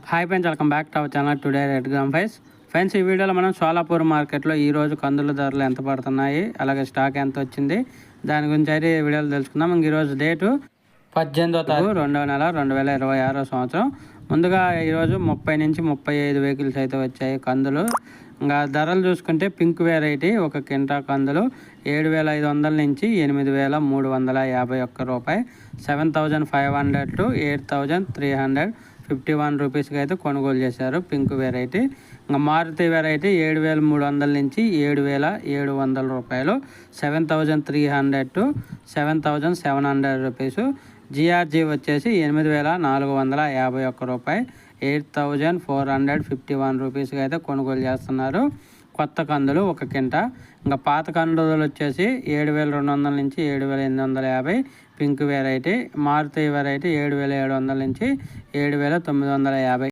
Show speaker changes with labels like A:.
A: Hi friends, welcome back to our channel today rate gram ఫైస్. Friends, ఈ వీడియోలో మనం సోలాపూర్ మార్కెట్లో ఈరోజు కందుల ధరలు ఎంత పడుతున్నాయి, అలాగే స్టాక్ ఎంత వచ్చింది, దాని గురించి అయితే ఈ వీడియోలో తెలుసుకుందాం. ఈరోజు డేటు 18వ తారీఖు 2వ నెల 2026 సంవత్సరం. ముందుగా ఈరోజు 30 నుంచి 35 వెహికల్స్ అయితే వచ్చాయి కందులు. ఇంకా ధరలు చూసుకుంటే పింక్ వెరైటీ ఒక కింటా కందులు 7,500 నుంచి 8,351 రూపాయి, 7,500 to 8,351 రూపీస్కి అయితే కొనుగోలు చేశారు పింక్ వెరైటీ. ఇంకా మారుతి వెరైటీ 7,300 నుంచి 7,700 రూపాయలు, 7,300 to 7,700 రూపీస్. జిఆర్జీ వచ్చేసి 8,451 రూపాయి, 8,451 రూపీస్కి అయితే కొనుగోలు చేస్తున్నారు కొత్త కందులు ఒక కింట. ఇంకా పాత కందులు వచ్చేసి 7,200 నుంచి 7,850 పింక్ వెరైటీ. మారుతి వెరైటీ 7,700 నుంచి 7,950.